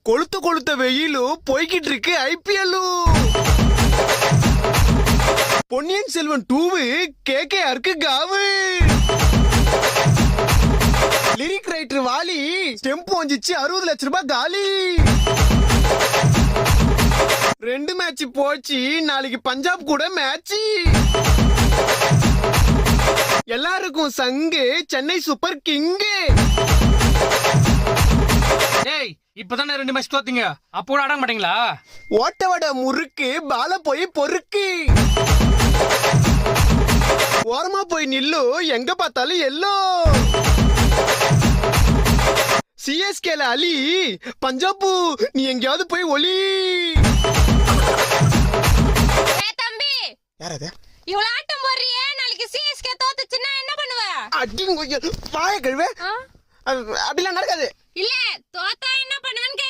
கொளுத்த கொளுத்த வெயிலும் போய்கிட்டு இருக்கு ஐபிஎல். பொன்னியின் செல்வன் 2 கேகேஆருக்கு காவு. லிரிக் ரைட்டர் வாலி ஸ்டெம்ப் வந்துச்சு 60 லட்சம் ரூபாய் காலி. 2 மேட்ச் போச்சு, நாளைக்கு பஞ்சாப் கூட மேட்ச். எல்லாருக்கும் சங்கு சென்னை சூப்பர் கிங்கு. ஏய் இப்பதானே 2 மேட்ச் தோத்தீங்க, அப்போ கூட ஆட மாட்டீங்களா? ஓட்ட வட முறுக்கு பால போய் பொறுக்கு. ஓரமா போய் நில்லு, எங்க பார்த்தாலும் எல்லோ. சிஎஸ்கேல அலி, பஞ்சாபு நீ எங்கயாவது போய் ஒலி. தம்பி யாரது? இவ்வளவு ஆட்டம் போடுறியே, நாளைக்கு சிஎஸ்கே தோத்துச்சுன்னா என்ன பண்ணுவ? அடிங்க வாய கழுவே. அப்படிலாம் நடக்காது. இல்ல தோத்தா என்ன பண்ணுவேன்னு கேக்குறேன்.